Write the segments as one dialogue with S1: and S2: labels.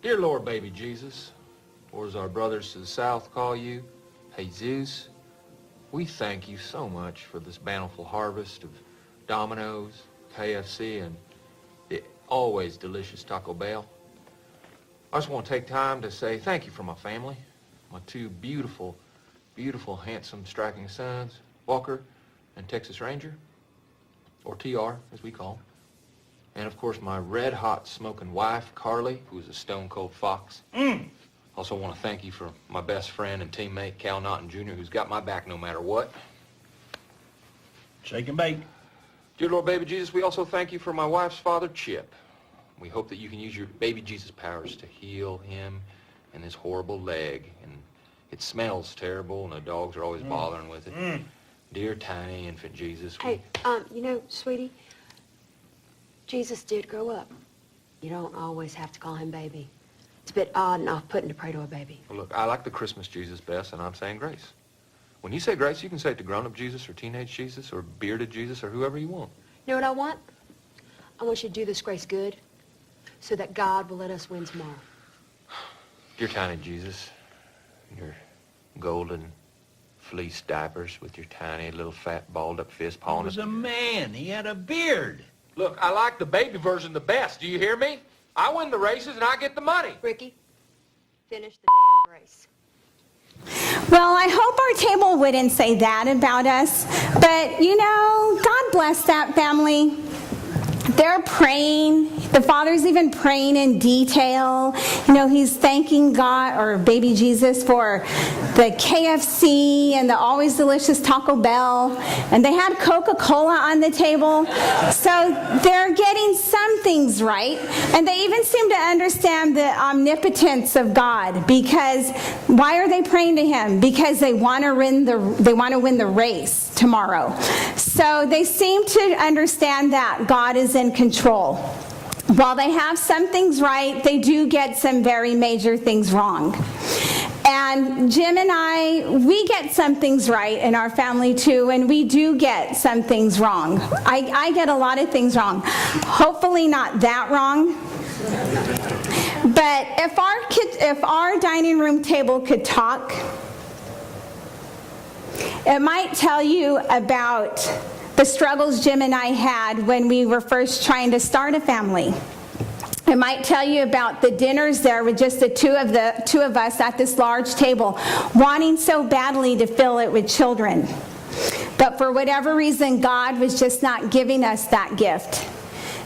S1: Dear Lord, baby Jesus, or as our brothers to the south call you, Jesus, we thank you so much for this bountiful harvest of Domino's, KFC, and the always delicious Taco Bell. I just want to take time to say thank you for my family, my two beautiful, beautiful, handsome, striking sons, Walker and Texas Ranger, or TR, as we call him. And, of course, my red-hot smoking wife, Carly, who is a stone-cold fox. Also want to thank you for my best friend and teammate, Cal Naughton Jr., who's got my back no matter what.
S2: Shake and bake.
S1: Dear Lord, baby Jesus, we also thank you for my wife's father, Chip. We hope that you can use your baby Jesus powers to heal him and this horrible leg. And it smells terrible, and the dogs are always bothering with it. Dear tiny infant Jesus.
S3: Hey, you know, sweetie, Jesus did grow up. You don't always have to call him baby. It's a bit odd and off-putting to pray to a baby.
S1: Well, look, I like the Christmas Jesus best, and I'm saying grace. When you say grace, you can say it to grown-up Jesus or teenage Jesus or bearded Jesus or whoever you want.
S3: You know what I want? I want you to do this grace good so that God will let us win tomorrow.
S1: Dear tiny Jesus, your golden fleece diapers with your tiny little fat balled-up fist
S2: He
S1: pawing
S2: was
S1: at
S2: a man. He had a beard.
S1: Look, I like the baby version the best. Do you hear me? I win the races and I get the money.
S3: Ricky, finish the damn grace.
S4: Well, I hope our table wouldn't say that about us, but you know, God bless that family. They're praying. The Father's even praying in detail. You know, he's thanking God, or baby Jesus, for the KFC and the always delicious Taco Bell. And they had Coca-Cola on the table. So they're getting some things right. And they even seem to understand the omnipotence of God. Because why are they praying to him? Because they want to win the race tomorrow. So they seem to understand that God is in control. While they have some things right, they do get some very major things wrong. And Jim and I, we get some things right in our family too, and we do get some things wrong. I get a lot of things wrong. Hopefully not that wrong. But if our dining room table could talk, it might tell you about the struggles Jim and I had when we were first trying to start a family. It might tell you about the dinners there with just the two of us at this large table, wanting so badly to fill it with children. But for whatever reason, God was just not giving us that gift.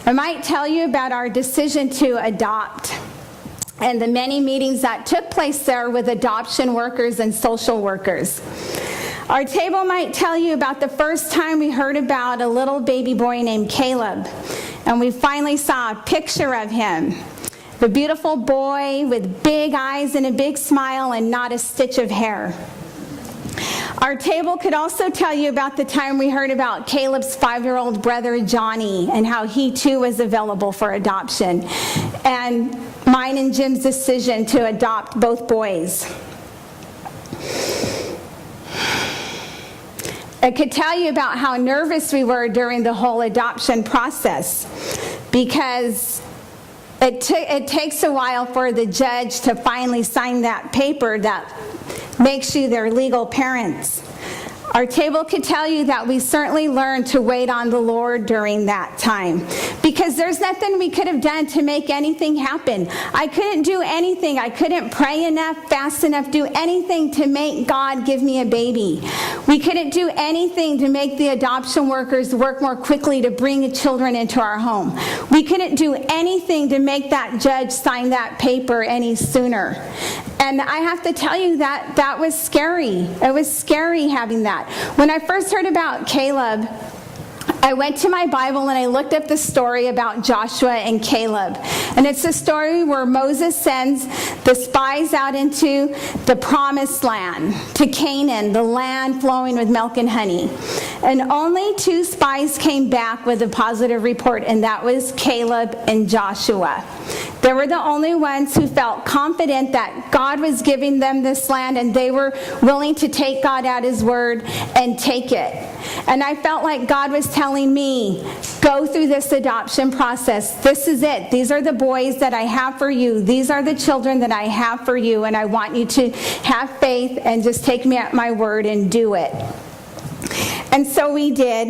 S4: It might tell you about our decision to adopt and the many meetings that took place there with adoption workers and social workers. Our table might tell you about the first time we heard about a little baby boy named Caleb, and we finally saw a picture of him. The beautiful boy with big eyes and a big smile and not a stitch of hair. Our table could also tell you about the time we heard about Caleb's 5-year-old brother Johnny and how he too was available for adoption, and mine and Jim's decision to adopt both boys. It could tell you about how nervous we were during the whole adoption process, because it takes a while for the judge to finally sign that paper that makes you their legal parents. Our table could tell you that we certainly learned to wait on the Lord during that time, because there's nothing we could have done to make anything happen. I couldn't do anything. I couldn't pray enough, fast enough, do anything to make God give me a baby. We couldn't do anything to make the adoption workers work more quickly to bring children into our home. We couldn't do anything to make that judge sign that paper any sooner. And I have to tell you that was scary. It was scary having that. When I first heard about Caleb, I went to my Bible and I looked up the story about Joshua and Caleb. And it's a story where Moses sends the spies out into the promised land, to Canaan, the land flowing with milk and honey. And only 2 spies came back with a positive report, and that was Caleb and Joshua. They were the only ones who felt confident that God was giving them this land, and they were willing to take God at his word and take it. And I felt like God was telling me, go through this adoption process. This is it. These are the boys that I have for you. These are the children that I have for you, and I want you to have faith and just take me at my word and do it. And so we did.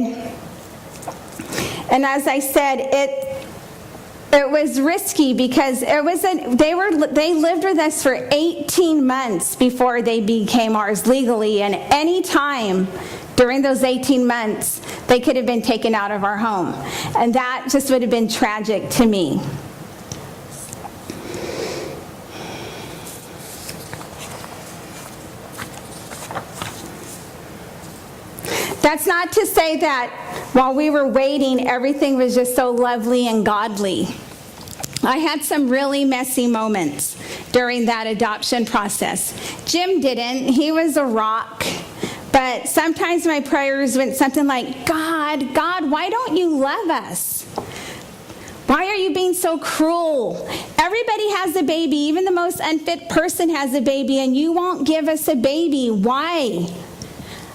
S4: And as I said, it was risky because they lived with us for 18 months before they became ours legally, and any time during those 18 months they could have been taken out of our home, and that just would have been tragic to me. That's not to say that while we were waiting, everything was just so lovely and godly. I had some really messy moments during that adoption process. Jim didn't. He was a rock. But sometimes my prayers went something like, God, why don't you love us? Why are you being so cruel? Everybody has a baby. Even the most unfit person has a baby, and you won't give us a baby. Why?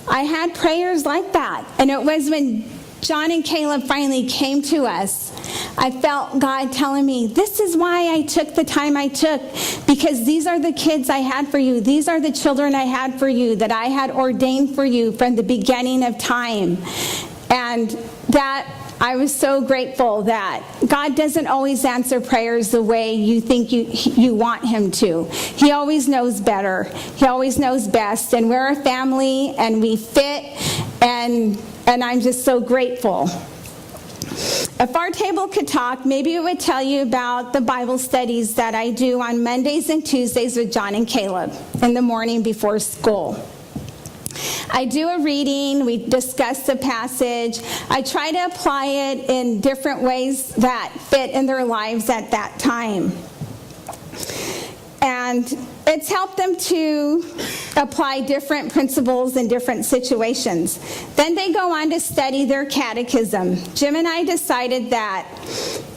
S4: I had prayers like that. And it was when John and Caleb finally came to us, I felt God telling me, this is why I took the time I took, because these are the kids I had for you. These are the children I had for you, that I had ordained for you from the beginning of time. And that I was so grateful that God doesn't always answer prayers the way you think you want him to. He always knows better. He always knows best. And we're a family, and we fit, and I'm just so grateful. If our table could talk, maybe it would tell you about the Bible studies that I do on Mondays and Tuesdays with John and Caleb in the morning before school. I do a reading, we discuss the passage. I try to apply it in different ways that fit in their lives at that time. And it's helped them to apply different principles in different situations. Then they go on to study their catechism. Jim and I decided that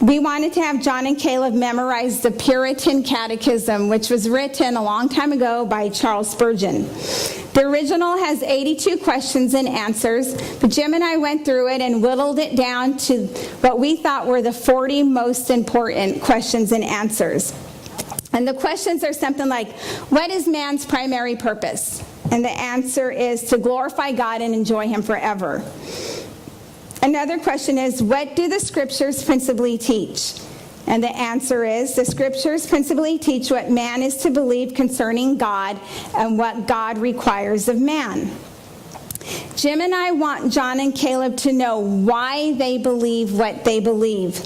S4: we wanted to have John and Caleb memorize the Puritan Catechism, which was written a long time ago by Charles Spurgeon. The original has 82 questions and answers, but Jim and I went through it and whittled it down to what we thought were the 40 most important questions and answers. And the questions are something like, what is man's primary purpose? And the answer is to glorify God and enjoy him forever. Another question is, what do the scriptures principally teach? And the answer is, the scriptures principally teach what man is to believe concerning God and what God requires of man. Jim and I want John and Caleb to know why they believe what they believe.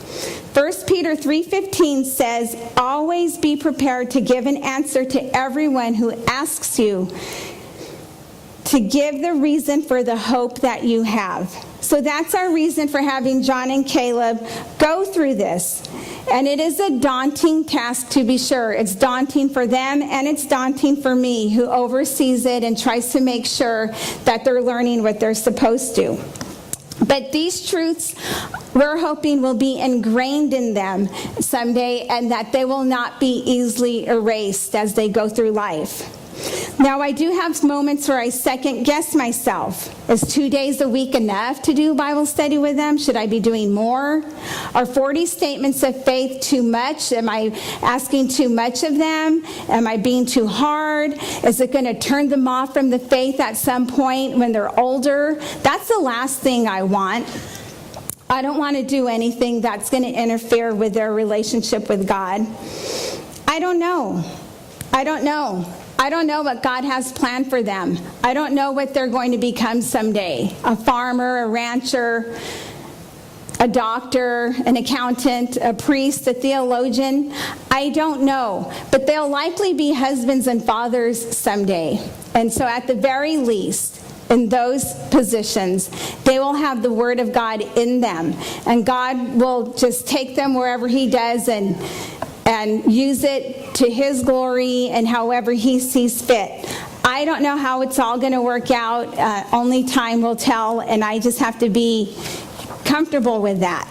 S4: 1 Peter 3:15 says, always be prepared to give an answer to everyone who asks you to give the reason for the hope that you have. So that's our reason for having John and Caleb go through this. And it is a daunting task, to be sure. It's daunting for them, and it's daunting for me, who oversees it and tries to make sure that they're learning what they're supposed to. But these truths, we're hoping, will be ingrained in them someday, and that they will not be easily erased as they go through life. Now, I do have moments where I second guess myself. Is 2 days a week enough to do Bible study with them? Should I be doing more? Are 40 statements of faith too much? Am I asking too much of them? Am I being too hard? Is it going to turn them off from the faith at some point when they're older? That's the last thing I want. I don't want to do anything that's going to interfere with their relationship with God. I don't know. I don't know what God has planned for them. I don't know what they're going to become someday. A farmer, a rancher, a doctor, an accountant, a priest, a theologian. I don't know. But they'll likely be husbands and fathers someday. And so at the very least, in those positions, they will have the Word of God in them. And God will just take them wherever He does and use it to His glory and however He sees fit. I I don't know how it's all going to work out. Only time will tell, and I just have to be comfortable with that.